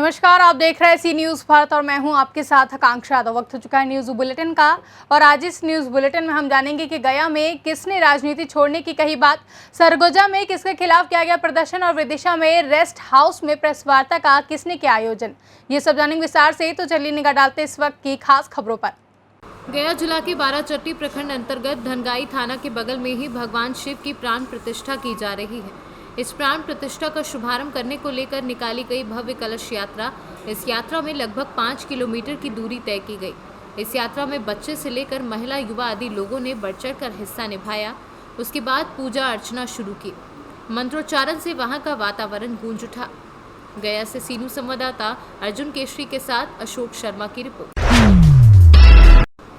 नमस्कार, आप देख रहे हैं सी न्यूज़ भारत और मैं हूं आपके साथ आकांक्षा यादव। वक्त हो चुका है न्यूज़ बुलेटिन का और आज इस न्यूज़ बुलेटिन में हम जानेंगे कि गया में किसने राजनीति छोड़ने की कही बात, सरगोजा में किसके खिलाफ किया गया प्रदर्शन और विदिशा में रेस्ट हाउस में प्रेस वार्ता का किसने किया आयोजन, ये सब जानेंगे विस्तार से। तो चलिए निगाह डालते इस वक्त की खास खबरों पर। गया जिला के बाराचट्टी प्रखंड अंतर्गत धनगाई थाना के बगल में ही भगवान शिव की प्राण प्रतिष्ठा की जा रही है। इस प्राण प्रतिष्ठा का शुभारंभ करने को लेकर निकाली गई भव्य कलश यात्रा। इस यात्रा में लगभग 5 किलोमीटर की दूरी तय की गई। इस यात्रा में बच्चे से लेकर महिला, युवा आदि लोगों ने बढ़ चढ़कर हिस्सा निभाया। उसके बाद पूजा अर्चना शुरू की। मंत्रोच्चारण से वहां का वातावरण गूंज उठा। गया से सीनू संवाददाता अर्जुन केशरी के साथ अशोक शर्मा की रिपोर्ट।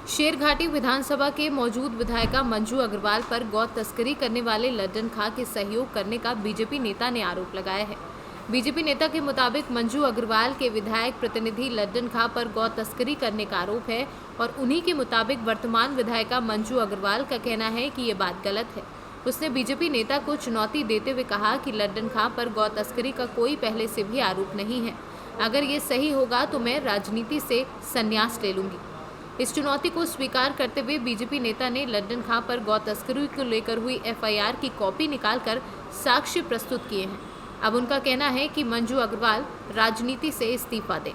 शेरघाटी विधानसभा के मौजूद विधायिका मंजू अग्रवाल पर गौ तस्करी करने वाले लड्डन खां के सहयोग करने का बीजेपी नेता ने आरोप लगाया है। बीजेपी नेता के मुताबिक मंजू अग्रवाल के विधायक प्रतिनिधि लड्डन खां पर गौ तस्करी करने का आरोप है और उन्हीं के मुताबिक वर्तमान विधायिका मंजू अग्रवाल का कहना है कि ये बात गलत है। उसने बीजेपी नेता को चुनौती देते हुए कहा कि लड्डन खां पर गौ तस्करी का कोई पहले से भी आरोप नहीं है। अगर ये सही होगा तो मैं राजनीति से संन्यास ले लूंगी। इस चुनौती को स्वीकार करते हुए बीजेपी नेता ने लड्डन खां पर गौ तस्करी को लेकर हुई एफआईआर की कॉपी निकालकर साक्ष्य प्रस्तुत किए हैं। अब उनका कहना है कि मंजू अग्रवाल राजनीति से इस्तीफा दें।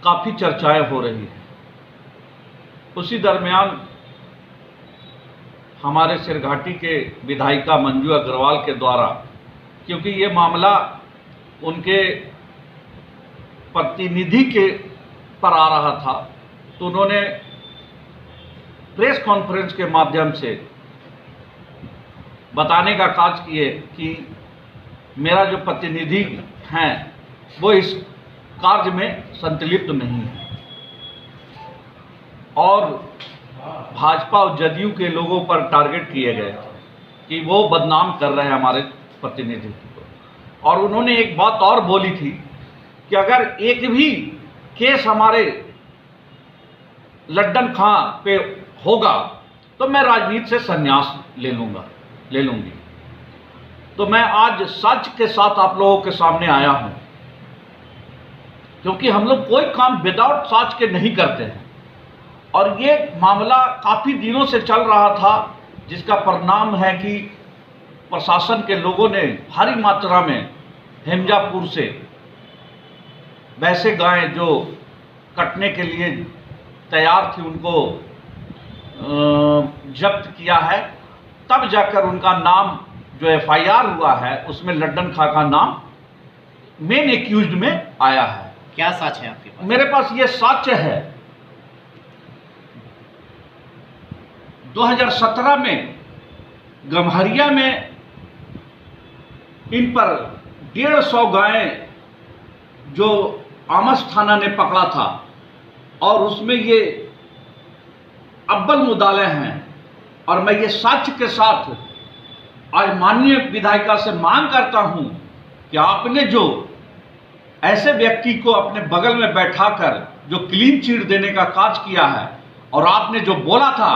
काफी चर्चाएं हो रही है। उसी दरमियान हमारे शेरघाटी के विधायिका मंजू अग्रवाल के द्वारा, क्योंकि ये मामला उनके प्रतिनिधि के पर आ रहा था, तो उन्होंने प्रेस कॉन्फ्रेंस के माध्यम से बताने का कार्य किए कि मेरा जो प्रतिनिधि हैं वो इस कार्य में संलिप्त नहीं है और भाजपा और जदयू के लोगों पर टारगेट किए गए कि वो बदनाम कर रहे हैं हमारे प्रतिनिधि को। और उन्होंने एक बात और बोली थी कि अगर एक भी केस हमारे लड्डन खां पे होगा तो मैं राजनीति से संन्यास ले लूंगी। तो मैं आज सच के साथ आप लोगों के सामने आया हूं, क्योंकि हम लोग कोई काम विदाउट सच के नहीं करते हैं। और ये मामला काफी दिनों से चल रहा था, जिसका परिणाम है कि प्रशासन के लोगों ने भारी मात्रा में हेमजापुर से वैसे गायें जो कटने के लिए तैयार थी उनको जब्त किया है। तब जाकर उनका नाम जो एफआईआर हुआ है उसमें लड्डन खां का नाम मेन एक्यूज्ड में आया है। क्या सच है आपके पास? मेरे पास ये साक्ष्य है। 2017 में गम्हरिया में इन पर 150 गायें जो आमस थाना ने पकड़ा था और उसमें ये अव्वल मुद्दाले हैं। और मैं ये साक्ष्य के साथ आज माननीय विधायिका से मांग करता हूं कि आपने जो ऐसे व्यक्ति को अपने बगल में बैठाकर जो क्लीन चिट देने का कार्य किया है, और आपने जो बोला था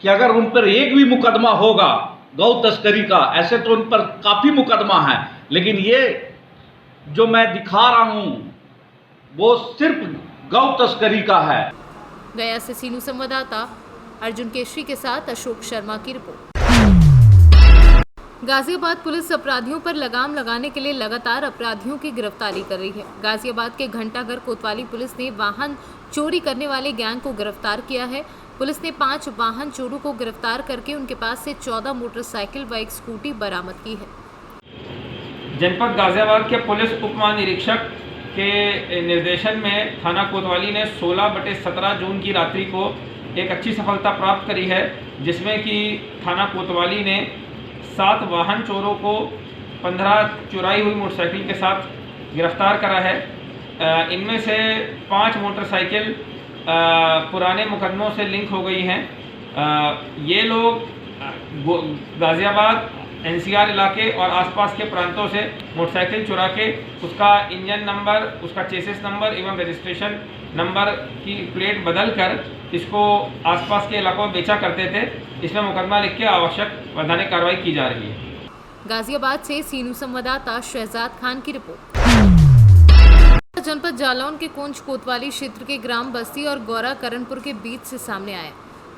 कि अगर उन पर एक भी मुकदमा होगा गौ तस्करी का, ऐसे तो उन पर काफी मुकदमा है, लेकिन ये जो मैं दिखा रहा हूं वो सिर्फ गौ तस्करी का है। गया से सीनू संवाददाता अर्जुन केशरी के साथ अशोक शर्मा की रिपोर्ट। गाजियाबाद पुलिस अपराधियों पर लगाम लगाने के लिए लगातार अपराधियों की गिरफ्तारी कर रही है। गाजियाबाद के घंटाघर कोतवाली पुलिस ने वाहन चोरी करने वाले गैंग को गिरफ्तार किया है। पुलिस ने 5 वाहन चोरों को गिरफ्तार करके उनके पास से 14 मोटरसाइकिल व एक स्कूटी बरामद की है। जनपद गाजियाबाद के पुलिस उप महानिरीक्षक के निर्देशन में थाना कोतवाली ने 16/17 जून की रात्रि को एक अच्छी सफलता प्राप्त करी है, जिसमें कि थाना कोतवाली ने 7 वाहन चोरों को 15 चुराई हुई मोटरसाइकिल के साथ गिरफ्तार करा है। इनमें से 5 मोटरसाइकिल पुराने मुकदमों से लिंक हो गई हैं। ये लोग गाजियाबाद एनसीआर इलाके और आसपास के प्रांतों से मोटरसाइकिल चुरा के उसका इंजन नंबर, उसका चेसिस नंबर एवं रजिस्ट्रेशन नंबर की प्लेट बदलकर इसको आसपास के इलाकों में बेचा करते थे। इसमें मुकदमा लिख के आवश्यक वैधानिक कार्रवाई की जा रही है। गाजियाबाद से सीनू संवाददाता शहजाद खान की रिपोर्ट। जनपद जालौन के कोंच कोतवाली क्षेत्र के ग्राम बस्ती और गौरा करणपुर के बीच से सामने आया,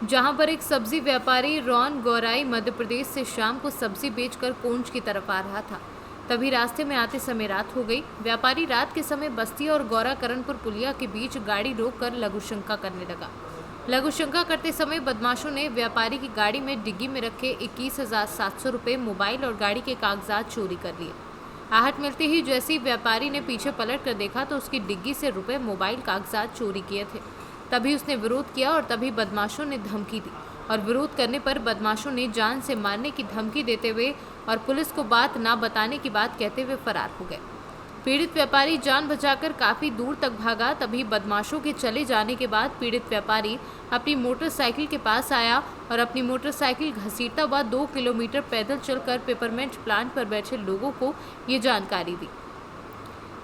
जहां पर एक सब्जी व्यापारी रौन गौराई मध्य प्रदेश से शाम को सब्जी बेचकर कोंच की तरफ आ रहा था। तभी रास्ते में आते समय रात हो गई। व्यापारी रात के समय बस्ती और गौरा करणपुर पुलिया के बीच गाड़ी रोककर लघुशंका करने लगा। लघुशंका करते समय बदमाशों ने व्यापारी की गाड़ी में डिग्गी में रखे 21,700 रुपये, मोबाइल और गाड़ी के कागजात चोरी कर लिए। आहट मिलते ही जैसे ही व्यापारी ने पीछे पलट कर देखा तो उसकी डिग्गी से रुपए, मोबाइल, कागजात चोरी किए थे। तभी उसने विरोध किया और तभी बदमाशों ने धमकी दी और विरोध करने पर बदमाशों ने जान से मारने की धमकी देते हुए और पुलिस को बात ना बताने की बात कहते हुए फरार हो गए। पीड़ित व्यापारी जान बचाकर काफी दूर तक भागा। तभी बदमाशों के चले जाने के बाद पीड़ित व्यापारी अपनी मोटरसाइकिल के पास आया और अपनी मोटरसाइकिल घसीटता हुआ 2 किलोमीटर पैदल चलकर पेपरमेंट प्लांट पर बैठे लोगों को ये जानकारी दी।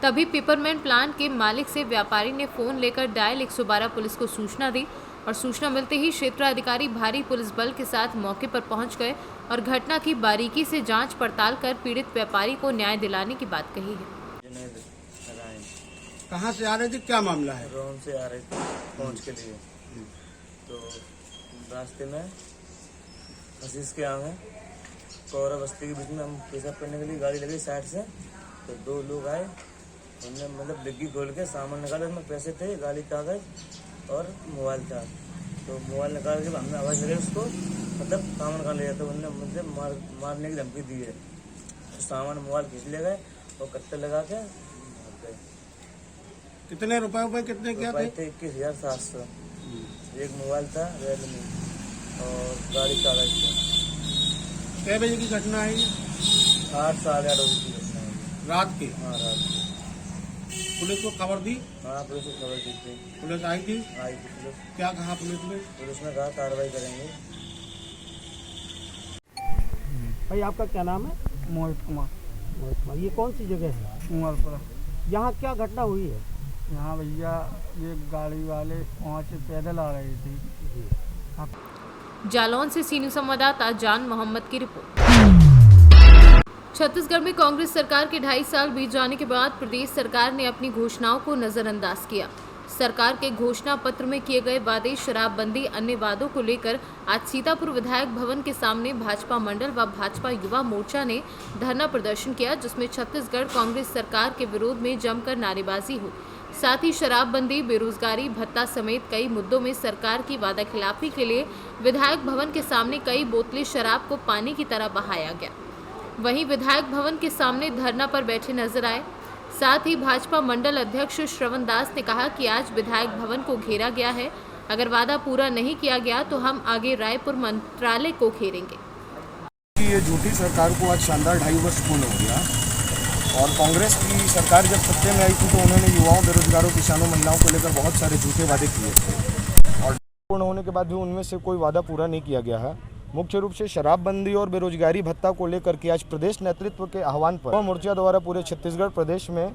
तभी पेपरमेंट प्लांट के मालिक से व्यापारी ने फोन लेकर डायल 112 पुलिस को सूचना दी और सूचना मिलते ही क्षेत्राधिकारी भारी पुलिस बल के साथ मौके पर पहुंच गए और घटना की बारीकी से जांच पड़ताल कर पीड़ित व्यापारी को न्याय दिलाने की बात कही है। कहाँ से आ रहे थे, क्या मामला है? रोम से आ रहे थे पहुँच के लिए, तो रास्ते में हसीस के आगे कौरा बस्ती के बीच में हम पेशाब करने के लिए गाड़ी लगी साइड से, तो 2 लोग आए। उन्होंने मतलब डिग्गी खोल के सामान निकाला, उसमें पैसे थे, गाड़ी कागज और मोबाइल था। तो मोबाइल निकाल के हमने आवाज़ लगे उसको, मतलब सामान निकाल लिया। तो उन्होंने मुझे मारने की धमकी दी है। तो सामान मोबाइल खींच ले गए और कट्टे लगा के भाग गए। कितने रुपए कितने क्या थे? 21,700। एक मोबाइल था रेडमी और गाड़ी कागज था। कै बजे की घटना है? 8 साढ़े 8 बजे की घटना है। रात की? हाँ, रात की। पुलिस को खबर दी? हाँ, पुलिस को खबर दी थी। पुलिस आई थी? आई थी पुलिस। क्या कहा पुलिस ने? पुलिस ने कहा कार्रवाई करेंगे। भाई आपका क्या नाम है? मोहित कुमार। ये कौन सी जगह है? उमरपुरा। यहाँ क्या घटना हुई है? यहाँ भैया ये गाड़ी वाले वहाँ से पैदल आ रहे थे। जालौन से सीनियर संवाददाता जान मोहम्मद की रिपोर्ट। छत्तीसगढ़ में कांग्रेस सरकार के 2.5 साल बीत जाने के बाद प्रदेश सरकार ने अपनी घोषणाओं को नजरअंदाज किया। सरकार के घोषणा पत्र में किए गए वादे, शराबबंदी, अन्य वादों को लेकर आज सीतापुर विधायक भवन के सामने भाजपा मंडल व भाजपा युवा मोर्चा ने धरना प्रदर्शन किया, जिसमें छत्तीसगढ़ कांग्रेस सरकार के विरोध में जमकर नारेबाजी हुई। साथ ही शराबबंदी, बेरोजगारी भत्ता समेत कई मुद्दों में सरकार की वादाखिलाफी के लिए विधायक भवन के सामने कई बोतलें शराब को पानी की तरह बहाया गया। वहीं विधायक भवन के सामने धरना पर बैठे नजर आए। साथ ही भाजपा मंडल अध्यक्ष श्रवण दास ने कहा कि आज विधायक भवन को घेरा गया है, अगर वादा पूरा नहीं किया गया तो हम आगे रायपुर मंत्रालय को घेरेंगे। ये झूठी सरकार को आज शानदार 2.5 वर्ष पूर्ण हो गया और कांग्रेस की सरकार जब सत्ता में आई थी तो उन्होंने युवाओं, बेरोजगारों, किसानों, महिलाओं को लेकर बहुत सारे झूठे वादे किए थे और पूर्ण होने के बाद भी उनमें से कोई वादा पूरा नहीं किया गया है। मुख्य रूप से शराबबंदी और बेरोजगारी भत्ता को लेकर के आज प्रदेश नेतृत्व के आह्वान पर युवा मोर्चा द्वारा पूरे छत्तीसगढ़ प्रदेश में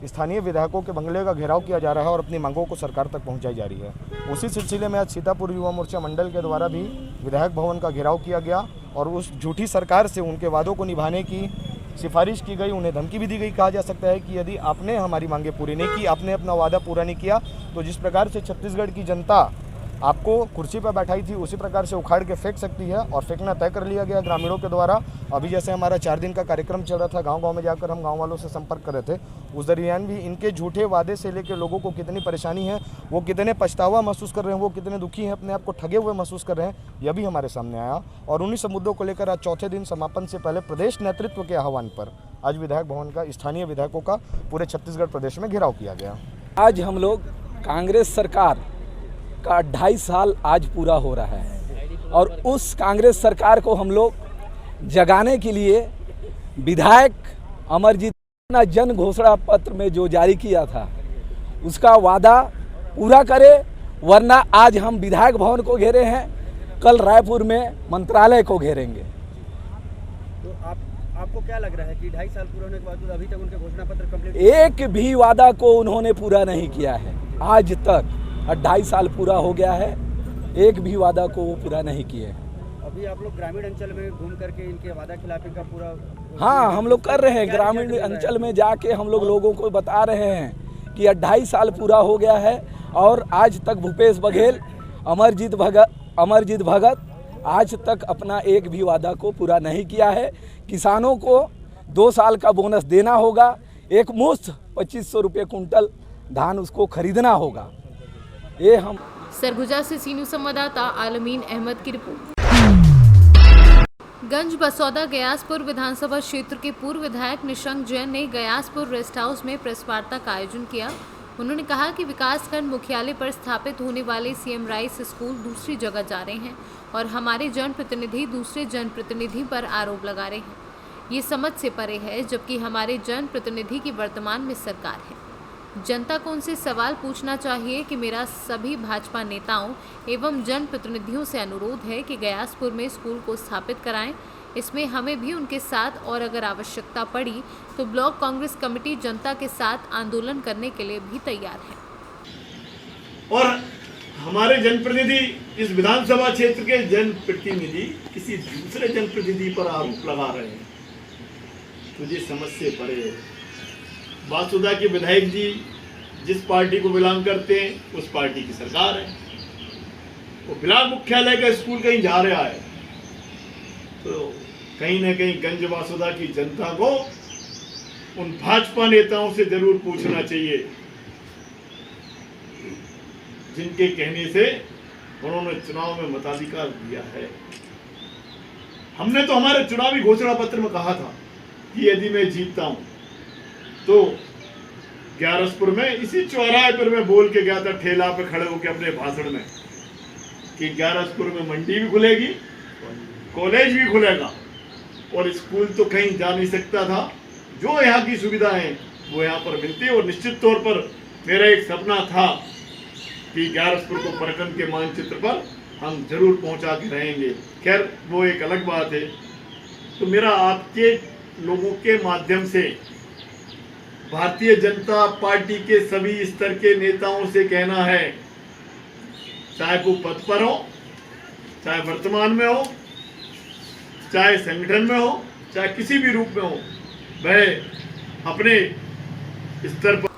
स्थानीय विधायकों के बंगले का घेराव किया जा रहा है और अपनी मांगों को सरकार तक पहुंचाई जा रही है। उसी सिलसिले में आज सीतापुर युवा मोर्चा मंडल के द्वारा भी विधायक भवन का घेराव किया गया और उस झूठी सरकार से उनके वादों को निभाने की सिफारिश की गई। उन्हें धमकी भी दी गई। कहा जा सकता है कि यदि आपने हमारी मांगें पूरी नहीं की, आपने अपना वादा पूरा नहीं किया, तो जिस प्रकार से छत्तीसगढ़ की जनता आपको कुर्सी पर बैठाई थी उसी प्रकार से उखाड़ के फेंक सकती है और फेंकना तय कर लिया गया ग्रामीणों के द्वारा। अभी जैसे हमारा 4 दिन का कार्यक्रम चल रहा था, गांव-गांव में जाकर हम गांव वालों से संपर्क कर रहे थे, उस दरमियान भी इनके झूठे वादे से लेकर लोगों को कितनी परेशानी है, वो कितने पछतावा महसूस कर रहे हैं, वो कितने दुखी हैं, अपने आप को ठगे हुए महसूस कर रहे हैं, यह भी हमारे सामने आया। और उन्हीं सब मुद्दों को लेकर आज चौथे दिन समापन से पहले प्रदेश नेतृत्व के आह्वान पर आज विधायक भवन का स्थानीय विधायकों का पूरे छत्तीसगढ़ प्रदेश में घेराव किया गया। आज हम लोग कांग्रेस सरकार का 2.5 साल आज पूरा हो रहा है और उस कांग्रेस सरकार को हम लोग जगाने के लिए विधायक अमरजीत ने जन घोषणा पत्र में जो जारी किया था उसका वादा पूरा करे, वरना आज हम विधायक भवन को घेरे हैं, कल रायपुर में मंत्रालय को घेरेंगे। तो आपको क्या लग रहा है कि 2.5 साल पूरे होने के बाद अभी तक उनके घोषणा पत्र कंप्लीट? एक भी वादा को उन्होंने पूरा नहीं किया है आज तक। 2.5 साल पूरा हो गया है, एक भी वादा को वो पूरा नहीं किए। अभी आप लोग ग्रामीण अंचल में घूम करके इनके वादा खिलाफी का पूरा? हाँ, हम लोग कर रहे हैं। ग्रामीण अंचल में जाके हम लोग लोगों को बता रहे हैं कि 2.5 साल पूरा हो गया है और आज तक भूपेश बघेल, अमरजीत भगत आज तक अपना एक भी वादा को पूरा नहीं किया है। किसानों को 2 साल का बोनस देना होगा, एक मुश्त 2500 रुपये कुंटल धान उसको खरीदना होगा। ये हम सरगुजा से सीनू संवाददाता आलमीन अहमद की रिपोर्ट। गंज बसौदा गयासपुर विधानसभा क्षेत्र के पूर्व विधायक निशंक जैन ने गयासपुर रेस्ट हाउस में प्रेस वार्ता का आयोजन किया। उन्होंने कहा कि विकासखंड मुख्यालय पर स्थापित होने वाले सीएम राइस स्कूल दूसरी जगह जा रहे हैं और हमारे जनप्रतिनिधि दूसरे जनप्रतिनिधि पर आरोप लगा रहे हैं। ये समझ से परे है, जबकि हमारे जनप्रतिनिधि की वर्तमान में सरकार है। जनता को उनसे सवाल पूछना चाहिए कि मेरा सभी भाजपा नेताओं एवं जनप्रतिनिधियों से अनुरोध है कि गयासपुर में स्कूल को स्थापित कराएं। इसमें हमें भी उनके साथ और अगर आवश्यकता पड़ी तो ब्लॉक कांग्रेस कमेटी जनता के साथ आंदोलन करने के लिए भी तैयार है। और हमारे जनप्रतिनिधि, इस विधानसभा क्षेत्र के जनप्रतिनिधि किसी दूसरे जनप्रतिनिधि पर आरोप लगा रहे हैं, तुझे समझ से परे है। वासुदा के विधायक जी जिस पार्टी को बिलोंग करते हैं उस पार्टी की सरकार है। वो ब्लॉक मुख्यालय का स्कूल कहीं जा रहा है तो कहीं ना कहीं गंज वासुदा की जनता को उन भाजपा नेताओं से जरूर पूछना चाहिए जिनके कहने से उन्होंने चुनाव में मताधिकार दिया है। हमने तो हमारे चुनावी घोषणा पत्र में कहा था कि यदि मैं जीतता हूं तो ग्यारसपुर में इसी चौराहे पर मैं बोल के गया था, ठेला पे खड़े होकर अपने भाषण में, कि ग्यारसपुर में मंडी भी खुलेगी, कॉलेज भी खुलेगा और स्कूल तो कहीं जा नहीं सकता था। जो यहाँ की सुविधाएं वो यहाँ पर मिलती और निश्चित तौर पर मेरा एक सपना था कि ग्यारसपुर को प्रखंड के मानचित्र पर हम जरूर पहुँचा के रहेंगे। खैर वो एक अलग बात है। तो मेरा आपके लोगों के माध्यम से भारतीय जनता पार्टी के सभी स्तर के नेताओं से कहना है, चाहे वो पद पर हो, चाहे वर्तमान में हो, चाहे संगठन में हो, चाहे किसी भी रूप में हो, वह अपने स्तर पर।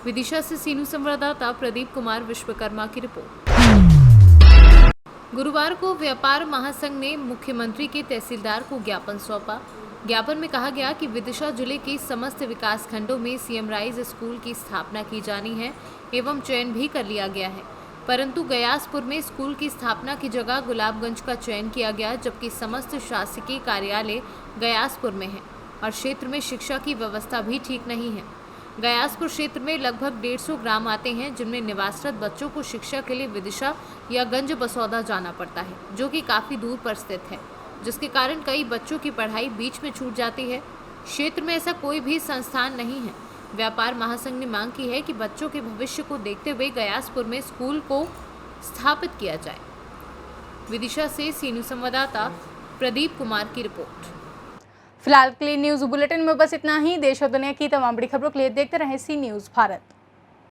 विदिशा से सीनू संवाददाता प्रदीप कुमार विश्वकर्मा की रिपोर्ट। गुरुवार को व्यापार महासंघ ने मुख्यमंत्री के तहसीलदार को ज्ञापन सौंपा। ज्ञापन में कहा गया कि विदिशा जिले के समस्त विकास खंडों में सीएम राइस स्कूल की स्थापना की जानी है एवं चयन भी कर लिया गया है, परंतु गयासपुर में स्कूल की स्थापना की जगह गुलाबगंज का चयन किया गया, जबकि समस्त शासकीय कार्यालय गयासपुर में है और क्षेत्र में शिक्षा की व्यवस्था भी ठीक नहीं है। गयासपुर क्षेत्र में लगभग 150 ग्राम आते हैं, जिनमें निवासरत बच्चों को शिक्षा के लिए विदिशा या गंज बसौदा जाना पड़ता है, जो कि काफ़ी दूर पर स्थित है, जिसके कारण कई बच्चों की पढ़ाई बीच में छूट जाती है। क्षेत्र में ऐसा कोई भी संस्थान नहीं है। व्यापार महासंघ ने मांग की है कि बच्चों के भविष्य को देखते हुए गयासपुर में स्कूल को स्थापित किया जाए। विदिशा से सीनू संवाददाता प्रदीप कुमार की रिपोर्ट। फिलहाल के लिए न्यूज बुलेटिन में बस इतना ही। देश और दुनिया की तमाम बड़ी खबरों के लिए देखते रहें सी न्यूज भारत।